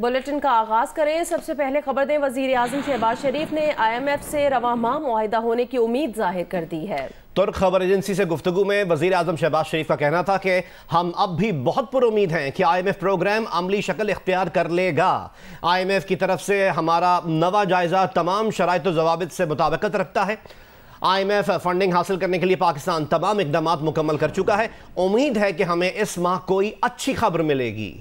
Bulletin का आगाज करें। सबसे पहले खबर दें, वजीर आजम शहबाज शरीफ ने IMF से रवां माह मुआहिदा होने की उम्मीद जाहिर कर दी है। तुर्क खबर एजेंसी से गुफ्तगू में वजीर आजम शहबाज शरीफ का कहना था कि हम अब भी बहुत पुरुमीद हैं कि IMF प्रोग्राम अमली शक्ल इख्तियार कर लेगा। IMF की तरफ से हमारा नवा जायजा तमाम शराइत व ज़वाबित से मुताबिकत रखता है। IMF फंडिंग हासिल करने के लिए पाकिस्तान तमाम इक़दामात मुकम्मल कर चुका है। उम्मीद है कि हमें इस माह कोई अच्छी खबर मिलेगी।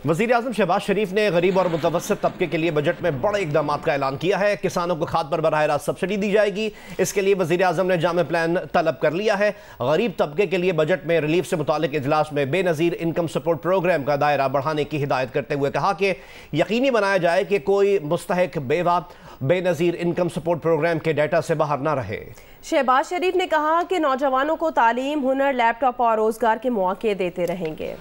वज़ीर आज़म शहबाज शरीफ ने गरीब और मुतवस्सित तबके के लिए बजट में बड़े इक़दामात का ऐलान किया है। किसानों को खाद पर बराह रास्त सब्सिडी दी जाएगी। इसके लिए वज़ीर आज़म ने जामे प्लान तलब कर लिया है। गरीब तबके के लिए बजट में रिलीफ से मुतालिक इजलास में बेनज़ीर इनकम सपोर्ट प्रोग्राम का दायरा बढ़ाने की हिदायत करते हुए कहा कि यकीनी बनाया जाए कि कोई मुस्तहिक बेवा बेनज़ीर इनकम सपोर्ट प्रोग्राम के डाटा से बाहर ना रहे। शहबाज शरीफ ने कहा कि नौजवानों को तालीम, हुनर, लैपटॉप और रोजगार के मौके देते रहेंगे।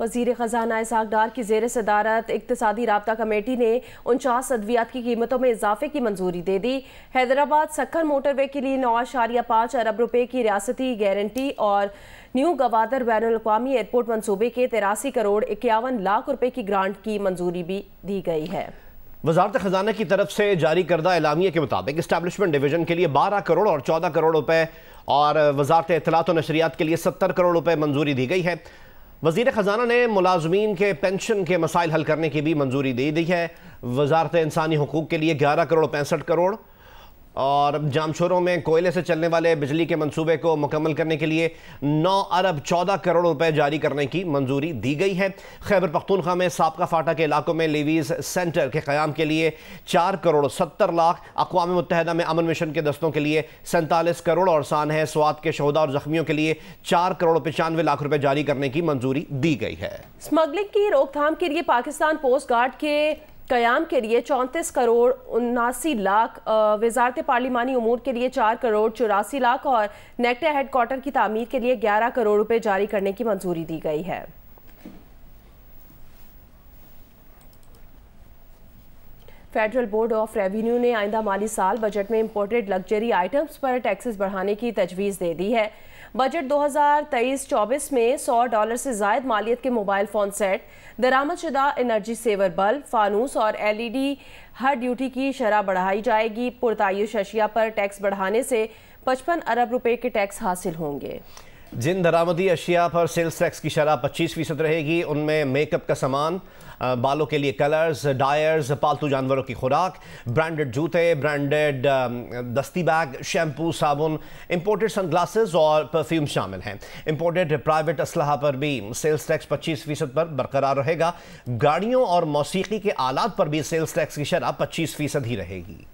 वज़ीर ख़ज़ाना इसाक डार की ज़ेर सदारत इक़्तिसादी राब्ता कमेटी ने 49 अद्वियात की कीमतों में इजाफे की मंजूरी दे दी। हैदराबाद सक्खन मोटरवे के लिए 9.5 अरब रुपए की रियासती गारंटी और न्यू गवादर बैनुल-अक़वामी एयरपोर्ट मंसूबे के 83 करोड़ 51 लाख रुपए की ग्रांट की मंजूरी भी दी गई है। वज़ारत ख़ज़ाना की तरफ से जारी करदा एलामिया के मुताबिक इस्टेब्लिशमेंट डिवीज़न के लिए 12 करोड़ और 14 करोड़ रुपए और वज़ारत इत्तलात और नशरियात के लिए 70 करोड़ रुपए मंजूरी दी गई है। वज़ीर ख़ज़ाना ने मुलाज़मीन के पेंशन के मसाइल हल करने की भी मंजूरी दे दी है। वज़ारत इंसानी हुकूक़ के लिए 11 करोड़ 65 करोड़ और जामशोरों में कोयले से चलने वाले बिजली के मंसूबे को मुकम्मल करने के लिए 9 अरब 14 करोड़ रुपए जारी करने की मंजूरी दी गई है। खैबर पख्तूनख्वा में साबका फाटा के इलाकों में लेवीज़ सेंटर के क़याम के लिए 4 करोड़ 70 लाख, अक़वाम मुत्तहिदा में अमन मिशन के दस्तों के लिए 47 करोड़ और सानह स्वात के शोहदा और ज़ख्मियों के लिए 4 करोड़ 95 लाख रुपए जारी करने की मंजूरी दी गई है। स्मगलिंग की रोकथाम के लिए पाकिस्तान पोस्ट गार्ड के क़याम के लिए 34 करोड़ 79 लाख, वज़ारत पार्लिमानी उमूर के लिए 4 करोड़ 84 लाख और नेक्टा हेड क्वार्टर की तामीर के लिए 11 करोड़ रुपए जारी करने की मंजूरी दी गई है। फेडरल बोर्ड ऑफ रेवेन्यू ने आइंदा माली साल बजट में इंपोर्टेड लग्जरी आइटम्स पर टैक्सेस बढ़ाने की तजवीज़ दे दी है। बजट 2023-24 में $100 से ज़ायद मालियत के मोबाइल फ़ोन सेट, दरामदशुदा एनर्जी सेवर बल्ब, फानूस और LED हर ड्यूटी की शरह बढ़ाई जाएगी। पुरतायुश अशिया पर टैक्स बढ़ाने से 55 अरब रुपए के टैक्स हासिल होंगे। जिन दरामदी अशिया पर सेल्स टैक्स की शरह 25% रहेगी, उनमें मेकअप का सामान, बालों के लिए कलर्स, डायर्स, पालतू जानवरों की खुराक, ब्रांडेड जूते, ब्रांडेड दस्ती बैग, शैम्पू, साबुन, इंपोर्टेड सनग्लासेस और परफ्यूम शामिल हैं। इंपोर्टेड प्राइवेट असलहा पर भी सेल्स टैक्स 25% पर बरकरार रहेगा। गाड़ियों और मौसीकी के आलात पर भी सेल्स टैक्स की शरह 25% ही रहेगी।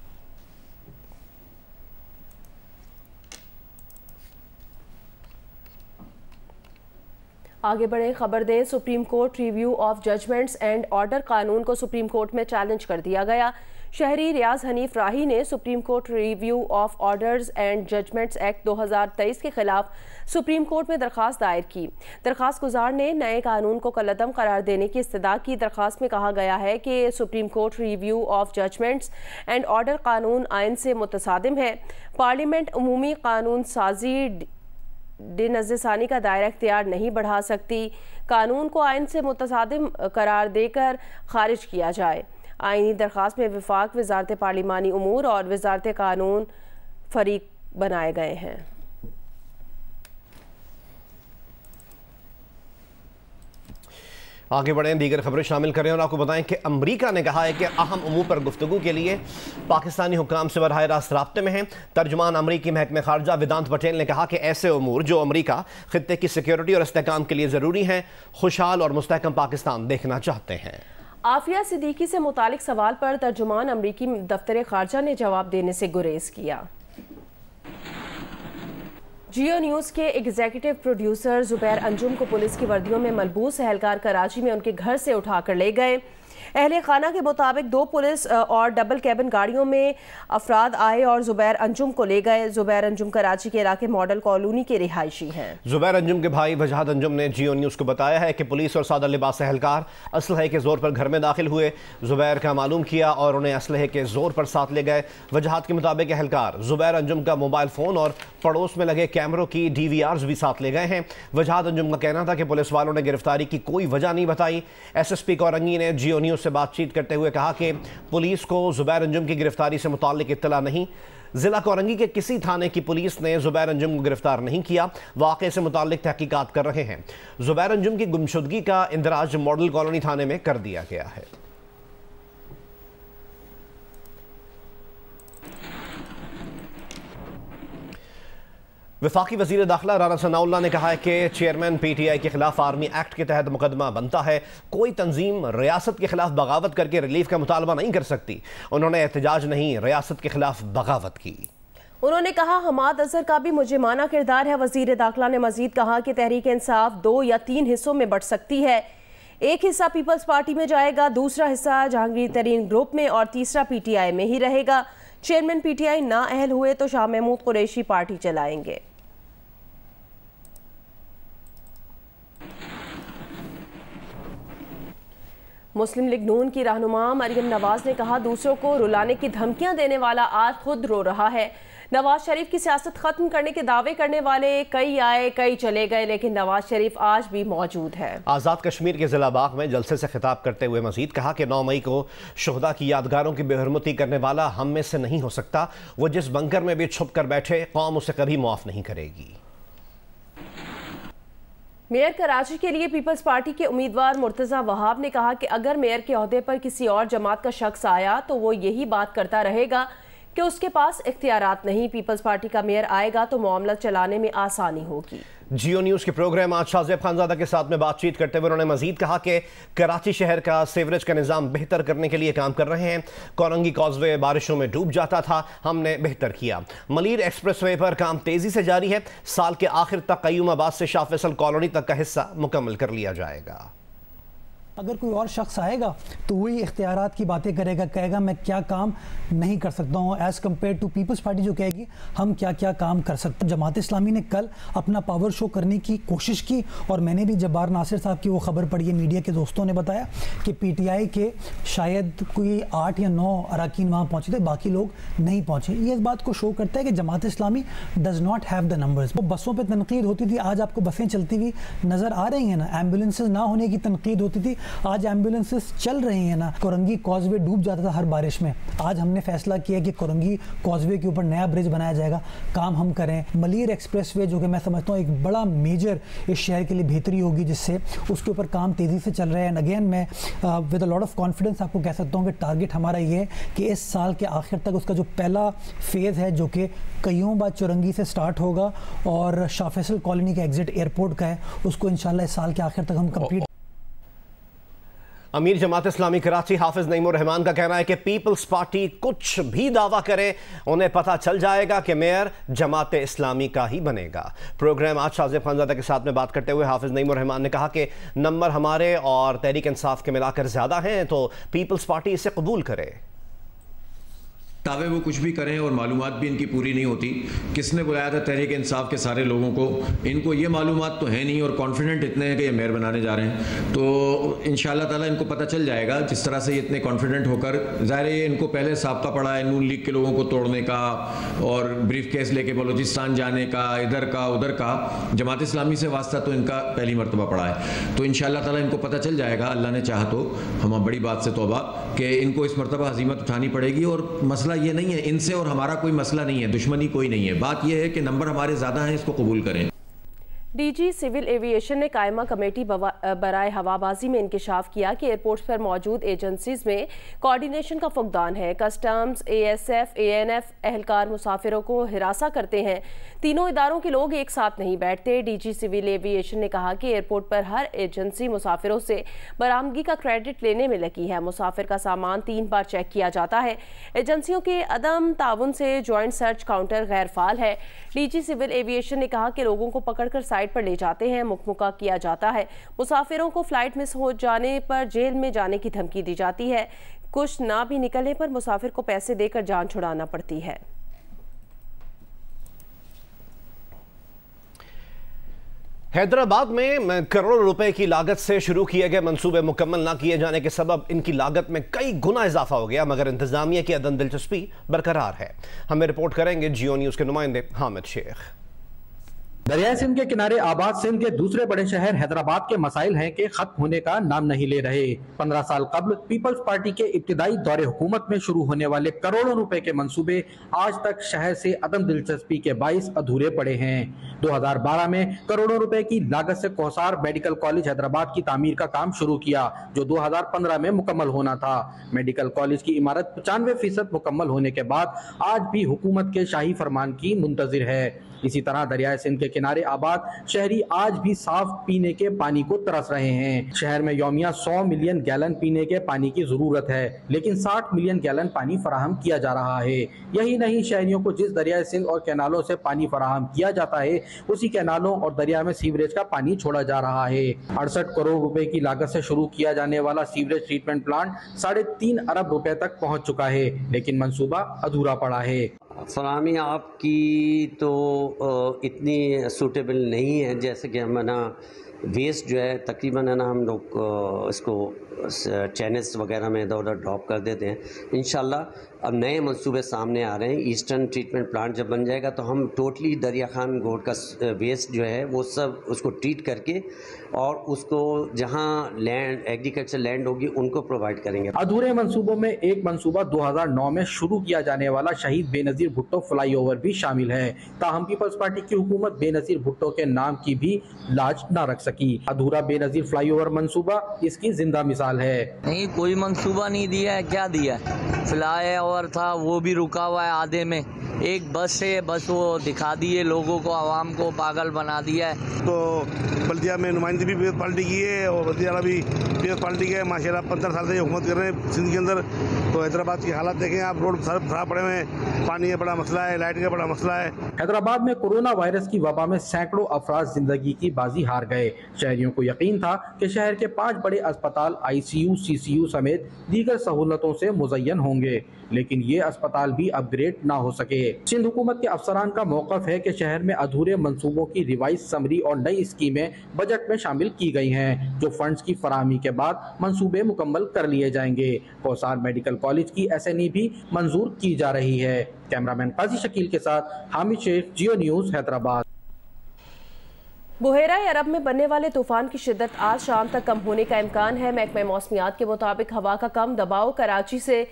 आगे बढ़े खबर दें, Supreme Court review of judgments and order कानून को सुप्रीम कोर्ट में चैलेंज कर दिया गया। शहरी रियाज हनीफ राही ने Supreme Court review of orders and judgments Act 2023 के खिलाफ सुप्रीम कोर्ट में दरख्वास्त दायर की। दरख्वास्त गुजार ने नए कानून को कलअदम करार देने की इस्तदा की। दरख्वास्त में कहा गया है कि Supreme Court review of judgments and order कानून आइन से मुतसादिम है। पार्लियामेंट उमूमी कानून साजी नज़रसानी का दायरा इख्तियार नहीं बढ़ा सकती। कानून को आइन से मुतसादिम करार देकर खारिज किया जाए। आइनी दरख्वास्त में वफाक, वज़ारत पार्लिमानी उमूर और वज़ारत कानून फरीक बनाए गए हैं। आगे बढ़ें, दीगर खबरें शामिल करें और आपको बताएं कि अमरीका ने कहा है कि अहम उमूर पर गुफ्तगू के लिए पाकिस्तानी हुक्काम से बराह रास्त राब्ते में हैं। तर्जुमान अमरीकी महकमे खारजा वेदांत पटेल ने कहा कि ऐसे उमूर जो अमरीका खित्ते की सिक्योरिटी और इस्तेहकाम के लिए ज़रूरी हैं, खुशहाल और मुस्तहकम पाकिस्तान देखना चाहते हैं। आफिया सिद्दीकी से मुतालिक सवाल पर तर्जुमान अमरीकी दफ्तर खारजा ने जवाब देने से गुरेज किया। जियो न्यूज़ के एग्जीक्यूटिव प्रोड्यूसर जुबैर अंजुम को पुलिस की वर्दियों में मलबूस एहलकार कराची में उनके घर से उठाकर ले गए। اہل خانہ کے مطابق 2 پولیس اور ڈبل کیبن گاڑیوں میں افراد آئے اور زبیر انجم کو لے گئے۔ زبیر انجم کراچی کے علاقے ماڈل کالونی کے رہائشی ہیں۔ زبیر انجم کے بھائی وجہت انجم نے جیو نیوز کو بتایا ہے کہ پولیس اور سادہ لباس اہلکار اسلحے کے زور پر گھر میں داخل ہوئے، زبیر کا معلوم کیا اور انہیں اسلحے کے زور پر ساتھ لے گئے۔ وجہات کے مطابق اہلکار زبیر انجم کا موبائل فون اور پڑوس میں لگے کیمروں کی DVRs بھی ساتھ لے گئے ہیں۔ وجہات انجم کا کہنا تھا کہ پولیس والوں نے گرفتاری کی کوئی وجہ نہیں بتائی۔ SSP کورنگی نے جیو نیوز سے بات چیت کرتے ہوئے کہا کہ پولیس کو زبیر انجم کی گرفتاری سے متعلق اطلاع نہیں۔ ضلع کورنگی کے کسی تھانے کی پولیس نے زبیر انجم کو گرفتار نہیں کیا، واقعے سے متعلق تحقیقات کر رہے ہیں۔ زبیر انجم کی گمشدگی کا اندراج ماڈل کالونی تھانے میں کر دیا گیا ہے۔ وفاقی وزیر داخلہ رانا ثناء اللہ نے کہا ہے کہ چیئرمین PTI کے خلاف آرمی ایکٹ کے تحت مقدمہ بنتا ہے۔ کوئی تنظیم ریاست کے خلاف بغاوت کر کے ریلیف کا مطالبہ نہیں کر سکتی۔ انہوں نے احتجاج نہیں، ریاست کے خلاف بغاوت کی۔ انہوں نے کہا حماد اظہر کا بھی مجرمانہ کردار ہے۔ وزیر داخلہ نے مزید کہا کہ تحریک انصاف 2 یا 3 حصوں میں بٹ سکتی ہے۔ ایک حصہ پیپلز پارٹی میں جائے گا، دوسرا حصہ جہانگیر ترین گروپ میں اور تیسرا PTI میں ہی رہے گا۔ چیئرمین PTI نااہل ہوئے تو شاہ محمود قریشی پارٹی چلائیں گے۔ مسلم لیگ نون کی رہنما مریم نواز نے کہا دوسروں کو رلانے کی دھمکیاں دینے والا آج خود رو رہا ہے۔ نواز شریف کی سیاست ختم کرنے کے دعوے کرنے والے کئی آئے کئی چلے گئے، لیکن نواز شریف آج بھی موجود ہے۔ آزاد کشمیر کے ضلع باغ میں جلسے سے خطاب کرتے ہوئے مزید کہا کہ 9 مئی کو شہداء کی یادگاروں کی بے حرمتی کرنے والا ہم میں سے نہیں ہو سکتا۔ وہ جس بنکر میں بھی چھپ کر بیٹھے، قوم اسے کبھی معاف نہیں کرے گی۔ میئر کراچی کے لیے پیپلز پارٹی کے امیدوار مرتضی وہاب نے کہا کہ اگر میئر کے عہدے پر کسی اور جماعت کا شخص آیا تو وہ یہی بات کرتا رہے گا کہ اس کے پاس اختیارات نہیں۔ پیپلز پارٹی کا میئر آئے گا تو معاملہ چلانے میں آسانی ہوگی۔ جیو نیوز کے پروگرام آج شاہ زیب خانزادہ کے ساتھ میں بات چیت کرتے ہوئے انہوں نے مزید کہا کہ کراچی شہر کا سیوریج کا نظام بہتر کرنے کے لیے کام کر رہے ہیں۔ کورنگی کازوے بارشوں میں ڈوب جاتا تھا، ہم نے بہتر کیا۔ ملیر ایکسپریس وے پر کام تیزی سے جاری ہے، سال کے آخر تک قیوم آباد سے شاہ فیصل کالونی تک کا حصہ مکمل کر لیا جائے گا۔ اگر کوئی اور شخص آئے گا تو وہی اختیارات کی باتیں کرے گا، کہے گا میں کیا کام نہیں کر سکتا ہوں as compare to Peoples Party جو کہے گی ہم کیا کیا کام کر سکتے ہیں۔ جماعت اسلامی نے کل اپنا پاور شو کرنے کی کوشش کی اور میں نے بھی جبار ناصر صاحب کی وہ خبر پڑھی ہے، میڈیا کے دوستوں نے بتایا کہ PTI کے شاید کوئی 8 یا 9 اراکین وہاں پہنچے تھے، باقی لوگ نہیں پہنچے۔ یہ اس بات کو شو کرتا ہے کہ Jamaat Islami does not have the numbers. وہ بسوں پہ تنقید ہوتی تھی، آج آپ کو بسیں چلتی ہوئی نظر آ رہی ہیں نا۔ ایمبولینسز نہ ہونے کی تنقید ہوتی تھی، آج ایمبولینسز چل رہی ہیں نا۔ کورنگی کازوے ڈوب جاتا تھا ہر بارش میں، آج ہم نے فیصلہ کیا کہ کورنگی کازوے کے اوپر نیا برج بنایا جائے گا، کام ہم کریں۔ ملیر ایکسپریس وے جو کہ میں سمجھتا ہوں ایک بڑا میجر اس شہر کے لیے بہتری ہوگی، جس سے اس کے اوپر کام تیزی سے چل رہے ہیں۔ اگین میں with a lot of confidence آپ کو کہہ سکتا ہوں کہ ٹارگٹ ہمارا یہ ہے کہ اس سال کے آخر تک اس کا جو پہلا فیز ہے جو کہ قیوم آباد چورنگی سے سٹارٹ ہوگا اور شاہ فیصل کالونی کا ایگزٹ ایئرپورٹ کا ہے، اس کو انشاءاللہ اس سال کے آخر تک ہم کمپلیٹ۔ امیر جماعت اسلامی کراچی حافظ نعیم الرحمان کا کہنا ہے کہ پیپلز پارٹی کچھ بھی دعویٰ کرے انہیں پتہ چل جائے گا کہ میئر جماعت اسلامی کا ہی بنے گا۔ پروگرام آج شاہ زیب خانزادہ کے ساتھ میں بات کرتے ہوئے حافظ نعیم الرحمان نے کہا کہ نمبر ہمارے اور تحریک انصاف کے ملا کر زیادہ ہیں تو پیپلز پارٹی اسے قبول کرے۔ دعوے وہ کچھ بھی کریں اور معلومات بھی ان کی پوری نہیں ہوتی۔ کس نے بلایا تھا تحریک انصاف کے سارے لوگوں کو؟ ان کو یہ معلومات تو ہے نہیں اور کانفیڈنٹ اتنے ہیں کہ یہ میئر بنانے جا رہے ہیں، تو انشاءاللہ تعالیٰ ان کو پتہ چل جائے گا۔ جس طرح سے یہ اتنے کانفیڈنٹ ہو کر، ظاہر ہے ان کو پہلے سابقہ پڑا ہے نون لیگ کے لوگوں کو توڑنے کا اور بریف کیس لے کے بلوچستان جانے کا، ادھر کا ادھر کا۔ جماعت اسلامی سے واسطہ تو ان کا پہلی مرتبہ پڑا ہے، تو انشاءاللہ تعالیٰ ان کو پتہ چل جائے گا، اللہ نے چاہا تو۔ ہم بڑی بات سے توبہ کہ ان کو اس مرتبہ ہزیمت اٹھانی پڑے گی، اور مسئلہ یہ نہیں ہے ان سے اور ہمارا کوئی مسئلہ نہیں ہے، دشمنی کوئی نہیں ہے، بات یہ ہے کہ نمبر ہمارے زیادہ ہیں، اس کو قبول کریں۔ ڈی جی سول ایویشن نے قائمہ کمیٹی برائے ہوا بازی میں انکشاف کیا کہ ایئرپورٹس پر موجود ایجنسیز میں کوارڈینیشن کا فقدان ہے۔ کسٹمز، ASF، ANF اہلکار مسافروں کو ہراساں کرتے ہیں، تینوں اداروں کے لوگ ایک ساتھ نہیں بیٹھتے۔ ڈی جی سول ایویشن نے کہا کہ ایئرپورٹ پر ہر ایجنسی مسافروں سے برآمدگی کا کریڈٹ لینے میں لگی ہے، مسافر کا سامان 3 بار چیک کیا جاتا ہے۔ ایجنسیوں کے عدم تعاون سے جوائنٹ سرچ کاؤنٹر غیر فعال ہے۔ ڈی جی سول ایویشن نے کہا کہ لوگوں کو پکڑ کر سائٹ فلائٹ پر لے جاتے ہیں، مکمکہ کیا جاتا ہے۔ مسافروں کو فلائٹ مس ہو جانے پر جیل میں جانے کی دھمکی دی جاتی ہے۔ کچھ نہ بھی نکلنے پر مسافر کو پیسے دے کر جان چھڑانا پڑتی ہے۔ حیدرآباد میں کروڑوں روپے کی لاگت سے شروع کیے گئے منصوبے مکمل نہ کیے جانے کے سبب ان کی لاگت میں کئی گنا اضافہ ہو گیا، مگر انتظامیہ کی عدم دلچسپی برقرار ہے۔ ہمیں رپورٹ کریں گے جیو نیوز کے نمائندے حامد شیخ۔ دریائے سندھ کے کنارے آباد سندھ کے دوسرے بڑے شہر حیدرآباد کے مسائل ہیں کہ ختم ہونے کا نام نہیں لے رہے۔ 15 سال قبل پیپلز پارٹی کے ابتدائی دور حکومت میں شروع ہونے والے کروڑوں روپے کے منصوبے آج تک شہر سے عدم دلچسپی کے باعث ادھورے پڑے ہیں۔ 2012 میں کروڑوں روپے کی لاگت سے کوثار میڈیکل کالج حیدرآباد کی تعمیر کا کام شروع کیا، جو 2015 میں مکمل ہونا تھا۔ میڈیکل کالج کی عمارت 95% مکمل ہونے کے بعد آج بھی حکومت کے شاہی فرمان کی منتظر ہے۔ اسی طرح دریائے سندھ کے کنارے آباد شہری آج بھی صاف پینے کے پانی کو ترس رہے ہیں۔ شہر میں یومیہ 100 ملین گیلن پینے کے پانی کی ضرورت ہے، لیکن 60 ملین گیلن پانی فراہم کیا جا رہا ہے۔ یہی نہیں، شہریوں کو جس دریائے سندھ اور کینالوں سے پانی فراہم کیا جاتا ہے، اسی کینالوں اور دریا میں سیوریج کا پانی چھوڑا جا رہا ہے۔ 68 کروڑ روپے کی لاگت سے شروع کیا جانے والا سیوریج ٹریٹمنٹ پلانٹ 3.5 ارب روپے تک پہنچ چکا ہے، لیکن منصوبہ ادھورا پڑا ہے۔ فراہمی آپ کی تو اتنی سوٹیبل نہیں ہے، جیسے کہ ہم نا ویسٹ جو ہے تقریباً ہے نا ہم لوگ اس کو چینلز وغیرہ میں ادھر ادھر ڈراپ کر دیتے ہیں۔ انشاءاللہ اب نئے منصوبے سامنے آ رہے ہیں۔ ایسٹرن ٹریٹمنٹ پلانٹ جب بن جائے گا تو ہم ٹوٹلی دریا خان گوٹ کا ویسٹ جو ہے وہ سب اس کو ٹریٹ کر کے اور اس کو جہاں لینڈ ایگریکلچر لینڈ ہوگی ان کو پرووائڈ کریں گے۔ ادھورے منصوبوں میں ایک منصوبہ 2009 میں شروع کیا جانے والا شہید بے نظیر بھٹو فلائی اوور بھی شامل ہے، تاہم پیپلز پارٹی کی حکومت بے نظیر بھٹو کے نام کی بھی لاج نہ رکھ سکی۔ ادھورا بے نظیر فلائی اوور منصوبہ اس کی زندہ مثال ہے۔ نہیں، کوئی منصوبہ نہیں دیا ہے، کیا دیا ہے؟ فلائی اوور تھا وہ بھی رکا ہوا ہے آدھے میں، ایک بس ہے، بس وہ دکھا دیے لوگوں کو، عوام کو پاگل بنا دیا ہے۔ تو بلدیہ میں نمائندگی بھی پیپلز پارٹی کی ہے اور بلدیہ بھی پیپلز پارٹی کے ماشاءاللہ 15 سال سے حکومت کر رہے ہیں سندھ کے اندر۔ تو حیدرآباد کی حالات دیکھیں آپ، روڈ خراب پڑے ہوئے ہیں، پانی کا بڑا مسئلہ ہے، لائٹ کا بڑا مسئلہ ہے۔ حیدرآباد میں کورونا وائرس کی وبا میں سینکڑوں افراد زندگی کی بازی ہار گئے۔ شہریوں کو یقین تھا کہ شہر کے 5 بڑے اسپتال ICU CCU سمیت دیگر سہولتوں سے مزین ہوں گے، لیکن یہ اسپتال بھی اپ گریڈ نہ ہو سکے۔ سندھ حکومت کے افسران کا موقف ہے کہ شہر میں ادھورے منصوبوں کی ریوائز سمری اور نئی اسکیمیں بجٹ میں شامل کی گئی ہیں، جو فنڈز کی فراہمی کے بعد منصوبے مکمل کر لیے جائیں گے۔ کوثار میڈیکل کالج کی SNE بھی منظور کی جا رہی ہے۔ کیمرامین قاضی شکیل کے ساتھ حامد شیخ، جیو نیوز، حیدرآباد۔ بحیرہ عرب میں بننے والے طوفان کی شدت آج شام تک کم ہونے کا امکان ہے۔ محکمہ موسمیات کے مطابق ہوا کا کم دباؤ کراچی سے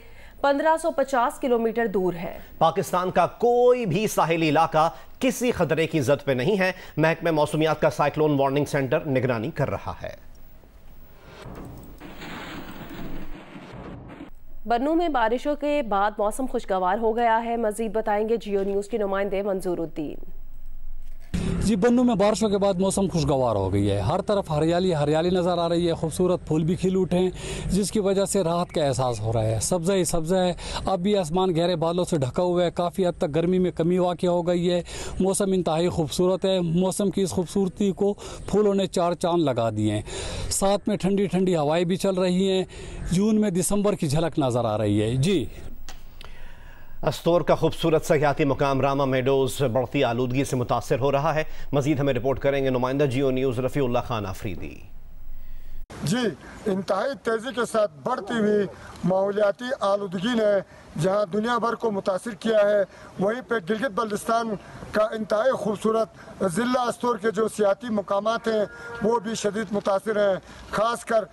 1550 کلومیٹر دور ہے۔ پاکستان کا کوئی بھی ساحلی علاقہ کسی خطرے کی زد پہ نہیں ہے۔ محکمہ موسمیات کا سائیکلون وارننگ سینٹر نگرانی کر رہا ہے۔ بنوں میں بارشوں کے بعد موسم خوشگوار ہو گیا ہے۔ مزید بتائیں گے جیو نیوز کے نمائندے منظور الدین۔ جی، بنوں میں بارشوں کے بعد موسم خوشگوار ہو گئی ہے، ہر طرف ہریالی ہریالی نظر آ رہی ہے، خوبصورت پھول بھی کھل اٹھے ہیں، جس کی وجہ سے راحت کا احساس ہو رہا ہے۔ سبزہ ہی سبزہ ہے، اب بھی آسمان گہرے بادلوں سے ڈھکا ہوا ہے، کافی حد تک گرمی میں کمی واقع ہو گئی ہے۔ موسم انتہائی خوبصورت ہے، موسم کی اس خوبصورتی کو پھولوں نے 4 چاند لگا دیے ہیں، ساتھ میں ٹھنڈی ٹھنڈی ہوائیں بھی چل رہی ہیں، جون میں دسمبر کی جھلک نظر آ رہی ہے۔ جی، استور کا خوبصورت سیاحتی مقام راما میڈوز بڑھتی آلودگی سے متاثر ہو رہا ہے۔ مزید ہمیں رپورٹ کریں گے نمائندہ جیو نیوز رفیع اللہ خان آفریدی۔ جی، انتہائی تیزی کے ساتھ بڑھتی ہوئی ماحولیاتی آلودگی نے جہاں دنیا بھر کو متاثر کیا ہے، وہیں پہ گلگت بلتستان کا انتہائی خوبصورت ضلع استور کے جو سیاحتی مقامات ہیں وہ بھی شدید متاثر ہیں۔ خاص کر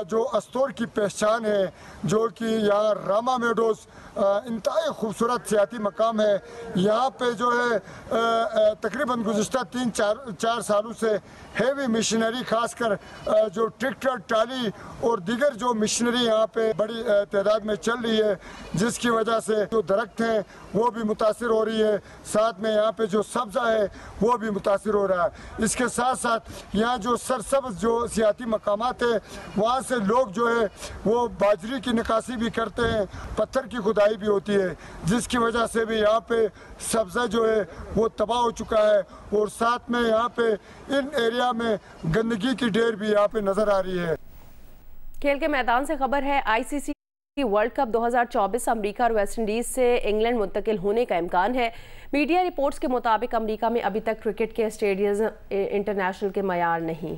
جو استور کی پہچان ہے، جو کہ یہاں راما میڈوز انتہائی خوبصورت سیاحتی مقام ہے، یہاں پہ جو ہے تقریباً گزشتہ 3-4 سالوں سے ہیوی مشینری، خاص کر جو ٹریکٹر और ट्राली और दीगर जो मशीनरी यहाँ पे बड़ी तादाद में चल रही है, जिसकी वजह से जो दरख्त हैं वो भी मुतासिर हो रही है, साथ में यहाँ पे जो सब्ज़ा है वो भी मुतासिर हो रहा है। इसके साथ साथ यहाँ जो सरसब्ज़ जो सियाती मकामात है वहाँ से लोग जो है वो बाजरी की निकासी भी करते हैं, पत्थर की खुदाई भी होती है, जिसकी वजह से भी यहाँ पे सब्ज़ा जो है वो तबाह हो चुका है। और साथ में यहाँ पे इन एरिया में गंदगी की ढेर भी यहाँ पे नजर आ रही है। खेल के मैदान से खबर है, आईसीसी वर्ल्ड कप 2024 अमेरिका और वेस्ट इंडीज से इंग्लैंड मुंतकिल होने का इम्कान है। मीडिया रिपोर्ट्स के मुताबिक अमेरिका में अभी तक क्रिकेट के स्टेडियम इंटरनेशनल के मयार नहीं।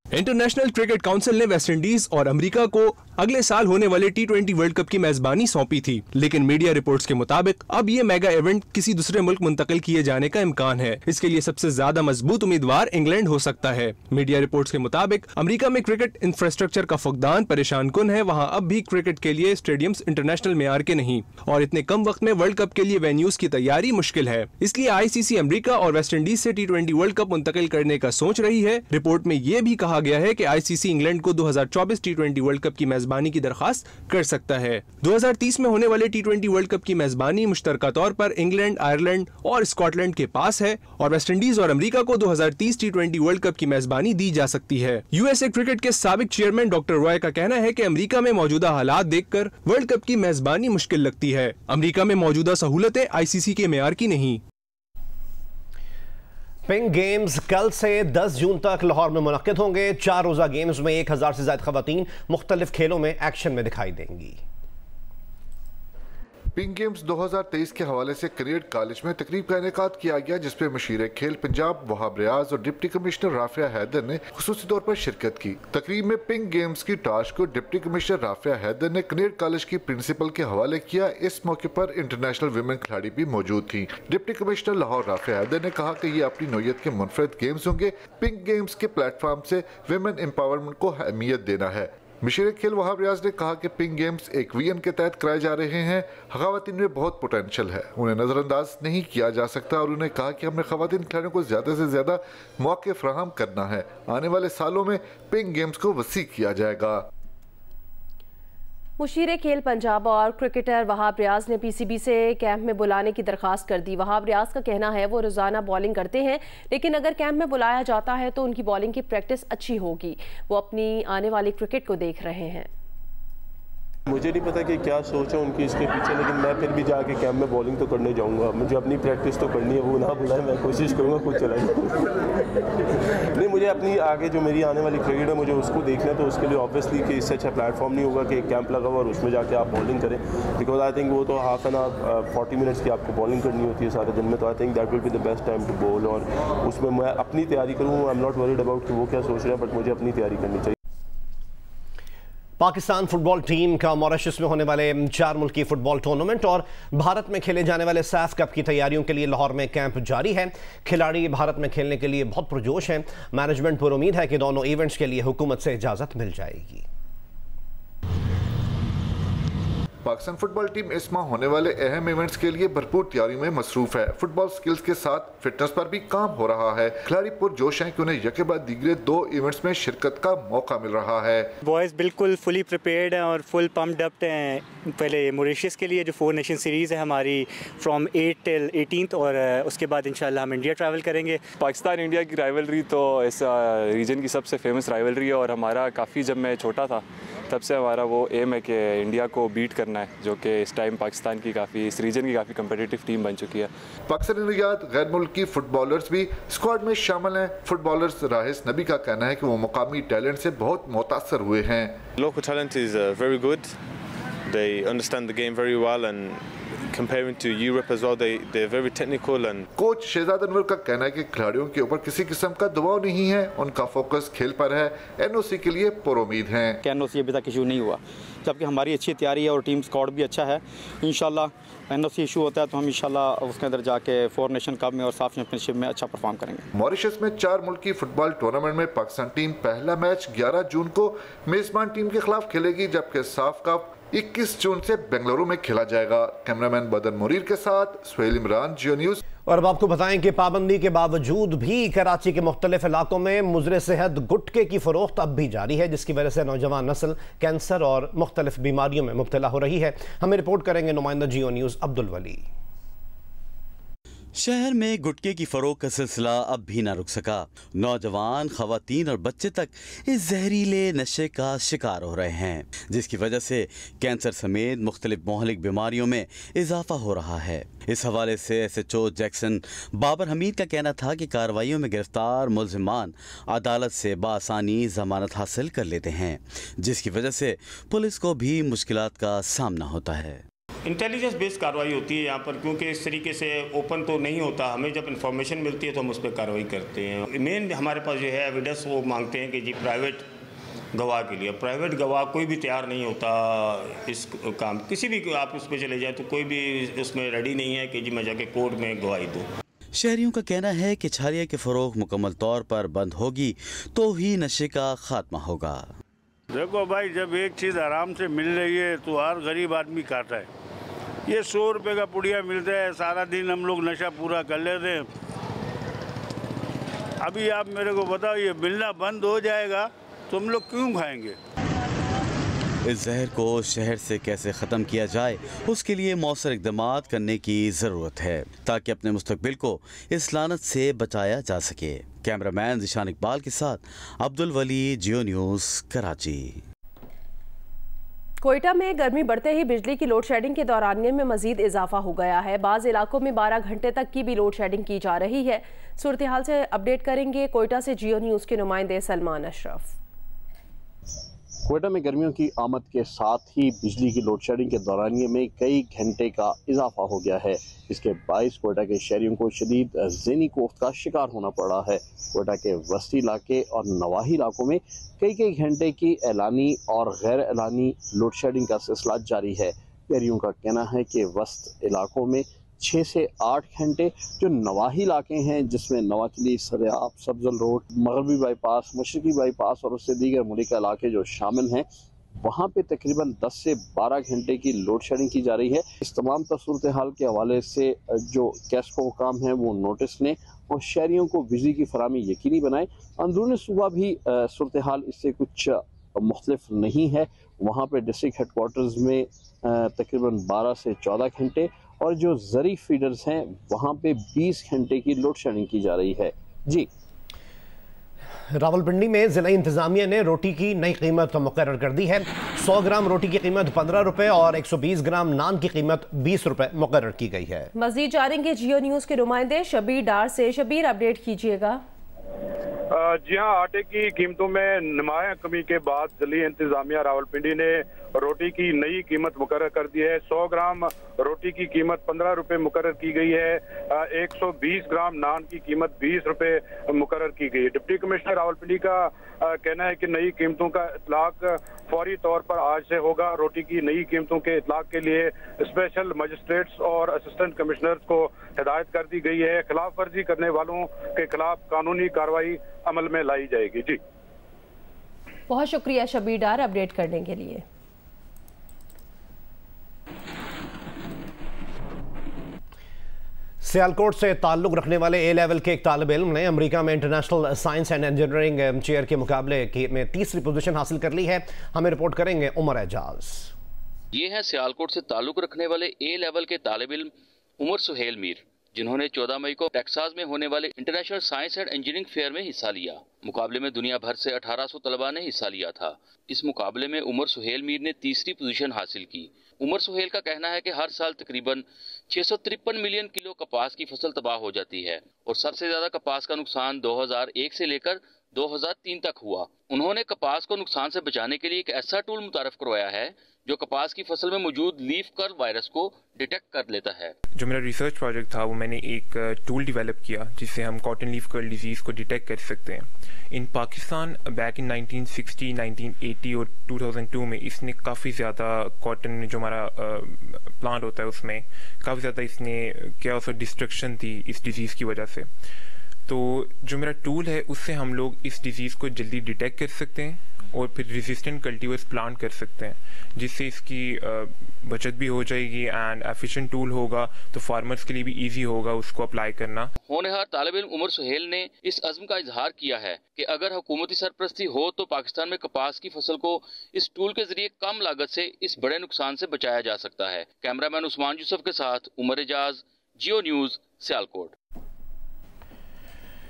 इंटरनेशनल क्रिकेट काउंसिल ने वेस्ट इंडीज और अमेरिका को अगले साल होने वाले T20 वर्ल्ड कप की मेजबानी सौंपी थी, लेकिन मीडिया रिपोर्ट्स के मुताबिक अब ये मेगा इवेंट किसी दूसरे मुल्क मुंतकिल किए जाने का इम्कान है। इसके लिए सबसे ज्यादा मजबूत उम्मीदवार इंग्लैंड हो सकता है। मीडिया रिपोर्ट्स के मुताबिक अमेरिका में क्रिकेट इंफ्रास्ट्रक्चर का फुकदान परेशान कुन है। वहाँ अब भी क्रिकेट के लिए स्टेडियम्स इंटरनेशनल मेयार के नहीं और इतने कम वक्त में वर्ल्ड कप के लिए वेन्यूज की तैयारी मुश्किल है। इसलिए ICC अमेरिका और वेस्ट इंडीज से T20 वर्ल्ड कप मुंतकिल करने का सोच रही है। रिपोर्ट में ये भी कहा गया है कि ICC इंग्लैंड को 2024 T20 वर्ल्ड कप की मेजबानी की दरखास्त कर सकता है। 2030 में होने वाले T20 वर्ल्ड कप की मेजबानी मुश्तरका तौर पर इंग्लैंड, आयरलैंड और स्कॉटलैंड के पास है और वेस्ट इंडीज और अमेरिका को 2030 T20 वर्ल्ड कप की मेजबानी दी जा सकती है। USA क्रिकेट के साबिक चेयरमैन डॉक्टर रॉय का कहना है कि अमेरिका में मौजूदा हालात देखकर वर्ल्ड कप की मेजबानी मुश्किल लगती है। अमेरिका में मौजूदा सहूलतें ICC के मेयार की नहीं। पिंक गेम्स कल से 10 जून तक लाहौर में मुनक्किद होंगे। 4 रोज़ा गेम्स में 1000 से ज़्यादा ख़वातीन मुख्तलिफ खेलों में एक्शन में दिखाई देंगी। पिंक गेम्स 2023 के हवाले से कनेड कॉलेज में तकरीब का इनेकाद किया गया, जिसपे मशीर खेल पंजाब वहाब रियाज और डिप्टी कमिश्नर राफिया हैदर ने खुसूसी तौर पर शिरकत की। तकरीब में पिंक गेम्स की टाश को डिप्टी कमिश्नर राफिया हैदर ने कनेड कॉलेज की प्रिंसिपल के हवाले किया। इस मौके पर इंटरनेशनल विमेन खिलाड़ी भी मौजूद थी। डिप्टी कमिश्नर लाहौर राफिया हैदर ने कहा कि ये अपनी नौयत के मुनफरद गेम्स होंगे। पिंक गेम्स के प्लेटफॉर्म से विमेन एम्पावरमेंट को अहमियत देना है। मशीर खेल वहाब रियाज ने कहा कि पिंक गेम्स एक वीएन के तहत कराए जा रहे हैं। ख़वातीन में बहुत पोटेंशियल है, उन्हें नज़रअंदाज नहीं किया जा सकता और उन्हें कहा कि हमने ख़वातीन खिलाड़ियों को ज़्यादा से ज़्यादा मौके फराहम करना है। आने वाले सालों में पिंक गेम्स को वसी किया जाएगा। मुशीर खेल पंजाब और क्रिकेटर वहाब रियाज ने PCB से कैंप में बुलाने की दरखास्त कर दी। वहाब रियाज का कहना है वो रोज़ाना बॉलिंग करते हैं, लेकिन अगर कैंप में बुलाया जाता है तो उनकी बॉलिंग की प्रैक्टिस अच्छी होगी। वो अपनी आने वाली क्रिकेट को देख रहे हैं। मुझे नहीं पता कि क्या सोच है उनकी इसके पीछे, लेकिन मैं फिर भी जाके कैंप में बॉलिंग तो करने जाऊंगा। मुझे अपनी प्रैक्टिस तो करनी है, वो ना बुलाए, मैं कोशिश करूंगा खुद चलाए। नहीं, मुझे अपनी आगे जो मेरी आने वाली क्रिकेट है मुझे उसको देखना है, तो उसके लिए ऑब्वियसली कि इससे अच्छा प्लेटफॉर्म नहीं होगा कि एक कैंप लगा हुआ और उसमें जाके आप बॉलिंग करें, बिकॉज आई थिंक वो तो हाफ एन आवर 40 मिनट्स की आपको बॉलिंग करनी होती है सारे दिन में। तो I think that will be the best time to bowl और उसमें मैं अपनी तैयारी करूँ। I am not worried about कि वो क्या सोच रहे हैं, बट मुझे अपनी तैयारी करनी चाहिए। पाकिस्तान फुटबॉल टीम का मॉरिशस में होने वाले 4 मुल्की फुटबॉल टूर्नामेंट और भारत में खेले जाने वाले सैफ कप की तैयारियों के लिए लाहौर में कैंप जारी है। खिलाड़ी भारत में खेलने के लिए बहुत पुरजोश हैं। मैनेजमेंट पर उम्मीद है कि दोनों इवेंट्स के लिए हुकूमत से इजाज़त मिल जाएगी। पाकिस्तान फुटबॉल टीम इस माह होने वाले अहम इवेंट्स के लिए भरपूर तैयारी में मसरूफ है। फुटबॉल स्किल्स के साथ फिटनेस पर भी काम हो रहा है। खिलाड़ी पुरजोश हैं कि उन्हें यके बाद दीगरे 2 इवेंट्स में शिरकत का मौका मिल रहा है। बॉयज बिल्कुल फुली प्रिपेयर्ड हैं और फुल पम्प्ड अप हैं। पहले मॉरिशस के लिए जो 4 नेशन सीरीज़ है हमारी फ्रॉम 8 till 18 और उसके बाद इंशाल्लाह हम इंडिया ट्रैवल करेंगे। पाकिस्तान इंडिया की राइवलरी तो इस रीजन की सबसे फेमस राइवलरी है और हमारा काफ़ी, जब मैं छोटा था तब से हमारा वो एम है कि इंडिया को बीट करना है, जो कि इस टाइम पाकिस्तान की काफ़ी, इस रीजन की काफ़ी कम्पिटिटिव टीम बन चुकी है। पाकिस्तानी रियाद गैर मुल्की फुटबॉलर्स भी स्क्वाड में शामिल हैं। फुटबॉलर्स राहिस नबी का कहना है कि वो मुकामी टैलेंट से बहुत मुतासर हुए हैं। Local talent is very good. They understand the game very well and comparing to Europe as well, they're very technical and coach Shahzad Anwar का कहना है कि खिलाड़ियों के ऊपर किसी किस्म का दबाव नहीं है, उनका फोकस खेल पर है। NOC के लिए पुरुम्मीद हैं। NOC अभी तक इशू नहीं हुआ, जबकि हमारी अच्छी तैयारी है और टीम स्क्वाड भी अच्छा है। इंशाल्लाह NOC इशू होता है तो हम इंशाल्लाह उसके अंदर जाके 4 नेशन कप में और साफ चैंपियनशिप में अच्छा परफॉर्म करेंगे। मॉरिशस में 4 मुल्की फुटबॉल टूर्नामेंट में पाकिस्तान टीम पहला मैच 11 जून को मेजबान टीम के खिलाफ खेलेगी, जबकि साफ कप 21 जून से बेंगलुरु में खेला जाएगा। कैमरामैन बदन मुरीर के साथ सुहेल इमरान, जियो न्यूज। और अब आपको बताएं कि पाबंदी के बावजूद भी कराची के मुख्तलिफ इलाकों में मुज़र सेहत गुटके की फरोख्त अब भी जारी है, जिसकी वजह से नौजवान नस्ल कैंसर और मुख्तलिफ बीमारियों में मुब्तला हो रही है। हमें रिपोर्ट करेंगे नुमाइंदा जियो न्यूज़ अब्दुल वली। शहर में गुटके की फरोख्त का सिलसिला अब भी न रुक सका। नौजवान, खवातीन और बच्चे तक इस जहरीले नशे का शिकार हो रहे हैं, जिसकी वजह से कैंसर समेत मुख्तलिफ मोहलिक बीमारियों में इजाफा हो रहा है। इस हवाले से SHO जैक्सन बाबर हमीद का कहना था कि कार्रवाइयों में गिरफ्तार मुलजिमान अदालत से बआसानी जमानत हासिल कर लेते हैं, जिसकी वजह से पुलिस को भी मुश्किलात का सामना होता है। इंटेलिजेंस बेस्ड कार्रवाई होती है यहाँ पर, क्योंकि इस तरीके से ओपन तो नहीं होता। हमें जब इन्फॉर्मेशन मिलती है तो हम उस पर कार्रवाई करते हैं। मेन हमारे पास जो है एविडेंस वो मांगते हैं कि जी प्राइवेट गवाह के लिए। प्राइवेट गवाह कोई भी तैयार नहीं होता इस काम, किसी भी आप उस पर चले जाए तो कोई भी उसमें रेडी नहीं है कि जी मैं जाके कोर्ट में गवाही दूँ। शहरियों का कहना है कि छालिया की फरोख्त मुकम्मल तौर पर बंद होगी तो ही नशे का खात्मा होगा। देखो भाई, जब एक चीज़ आराम से मिल रही है तो हर गरीब आदमी खाता है। ये 100 रुपये का पुड़िया मिलता है, सारा दिन हम लोग नशा पूरा कर लेते हैं। अभी आप मेरे को बताओ, ये मिलना बंद हो जाएगा तो हम लोग क्यों खाएंगे? इस जहर को शहर से कैसे ख़त्म किया जाए, उसके लिए मौसर इक़दामात करने की ज़रूरत है, ताकि अपने मुस्तक़बिल को इस लानत से बचाया जा सके। कैमरामैन ज़िशान इकबाल के साथ अब्दुल वली, जियो न्यूज़, कराची। कोयटा में गर्मी बढ़ते ही बिजली की लोड शेडिंग के दौरानिये में मजीद इजाफा हो गया है। बाज़ इलाकों में 12 घंटे तक की भी लोड शेडिंग की जा रही है। सूरत हाल से अपडेट करेंगे कोयटा से जियो न्यूज़ के नुमाइंदे सलमान अशरफ। कोयटा में गर्मियों की आमद के साथ ही बिजली की लोड शेडिंग के दौरानिये में कई घंटे का इजाफा हो गया है। इसके बाइस कोयटा के शहरियों को शदीद ज़हनी कोफ्त का शिकार होना पड़ रहा है। कोयटा के वस्ती इलाके और नवाही इलाकों में कई घंटे की एलानी और गैर एलानी लोड शेडिंग का सिलसिला जारी है। शहरियों का कहना है कि वस्त इलाकों में 6 से 8 घंटे, जो नवाही इलाके हैं जिसमें नवाचली, सरियाब, सब्जल रोड, मगरबी बाईपास, मशरकी बाईपास और उससे दीगर मुल्का इलाके जो शामिल हैं, वहाँ पे तकरीबन 10 से 12 घंटे की लोड शेडिंग की जा रही है। इस तमाम सूरत हाल के हवाले से जो कैस्को काम है वो नोटिस लें और शहरियों को बिजली की फराहमी यकीनी बनाएं। अंदरूनी सूबा भी सूरत हाल इससे कुछ मुख्तलिफ नहीं है। वहाँ पे डिस्ट्रिक्ट हेडक्वार्टर्स में तकरीबन 12 से 14 घंटे और जो ज़री फीडर्स हैं वहाँ पे 20 घंटे की लोड शेडिंग की जा रही है। जी, रावलपिंडी में ज़िला इंतज़ामिया ने रोटी की नई कीमत मुकर्रर कर दी है। 100 ग्राम रोटी की कीमत 15 रुपये और 120 ग्राम नान की कीमत 20 रुपये मुकर्रर की गई है। मज़ीद जानेंगे जियो न्यूज़ के नुमाइंदे शबीर डार से। शबीर, अपडेट कीजिएगा। जी हाँ, आटे की कीमतों में नुमाया कमी के बाद ज़िली इंतज़ामिया रावलपिंडी ने रोटी की नई कीमत मुकर्रर कर दी है। 100 ग्राम रोटी की कीमत 15 रुपये मुकर्रर की गई है। 120 ग्राम नान की कीमत 20 रुपये मुकर्रर की गई है। डिप्टी कमिश्नर रावलपिंडी का कहना है कि नई कीमतों का इतलाक फौरी तौर पर आज से होगा। रोटी की नई कीमतों के इतलाक के लिए स्पेशल मजिस्ट्रेट्स और असिस्टेंट कमिश्नर्स को हिदायत कर दी गई है। खिलाफ वर्जी करने वालों के खिलाफ कानूनी कार्रवाई अमल में लाई जाएगी। जी, बहुत शुक्रिया शबीर डार अपडेट करने के लिए। सियालकोट से ताल्लुक़ रखने वाले ए लेवल के एक तालिब इल्म ने अमेरिका में international science and engineering chair के मुकाबले में तीसरी पोजीशन हासिल कर ली है। हमें रिपोर्ट करेंगे उमर एजाज। ये है सियालकोट से ताल्लुक़ रखने वाले ए लेवल के तालिब इल्म उमर सुहेल मीर, जिन्होंने 14 मई को टेक्सास में होने वाले international science and engineering fair में हिस्सा लिया। मुकाबले में दुनिया भर से 1800 तलबा ने हिस्सा लिया था। इस मुकाबले में उमर सुहेल मीर ने तीसरी पोजीशन हासिल की। उमर सुहेल का कहना है कि हर साल तकरीबन 653 मिलियन किलो कपास की फसल तबाह हो जाती है और सबसे ज्यादा कपास का नुकसान 2001 से लेकर 2003 तक हुआ। उन्होंने कपास को नुकसान से बचाने के लिए एक ऐसा टूल मुतारफ करवाया है जो कपास की फसल में मौजूद लीफ कर्ल वायरस को डिटेक्ट कर लेता है। जो मेरा रिसर्च प्रोजेक्ट था वो मैंने एक टूल डेवलप किया जिससे हम कॉटन लीफ कर्ल डिजीज़ को डिटेक्ट कर सकते हैं। इन पाकिस्तान बैक इन 1960, 1980 और 2002 में इसने काफ़ी ज़्यादा कॉटन जो हमारा प्लांट होता है उसमें काफ़ी ज़्यादा इसने क्या डिस्ट्रक्शन थी इस डिजीज़ की वजह से। तो जो मेरा टूल है उससे हम लोग इस डिजीज़ को जल्दी डिटेक्ट कर सकते हैं और फिर रेजिस्टेंट कल्टीवर्स प्लांट कर सकते हैं, जिससे इसकी बचत भी हो जाएगी एंड एफिशिएंट टूल होगा, तो फार्मर्स के लिए भी इजी होगा उसको अप्लाई करना। होनहार तालिब इल्म उमर सुहेल ने इस अज़्म का इजहार किया है कि अगर हुकूमती सरपरस्ती हो तो पाकिस्तान में कपास की फसल को इस टूल के जरिए कम लागत से इस बड़े नुकसान से बचाया जा सकता है। कैमरामैन उस्मान यूसुफ के साथ उमर एजाज, जियो न्यूज़, सियालकोट।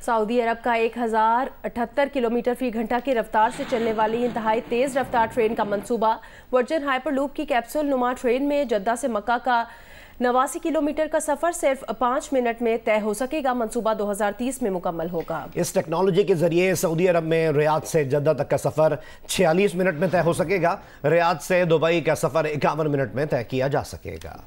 सऊदी अरब का 1078 किलोमीटर फी घंटा की रफ्तार से चलने वाली इंतहाई तेज़ रफ्तार ट्रेन का मंसूबा वर्जिन हाइपरलूप की कैप्सूल नुमा ट्रेन में जद्दा से मक्का का 89 किलोमीटर का सफ़र सिर्फ 5 मिनट में तय हो सकेगा। मंसूबा 2030 में मुकम्मल होगा। इस टेक्नोलॉजी के जरिए सऊदी अरब में रियाद से जद्दा तक का सफ़र 46 मिनट में तय हो सकेगा। रियाद से दुबई का सफ़र 51 मिनट में तय किया जा सकेगा।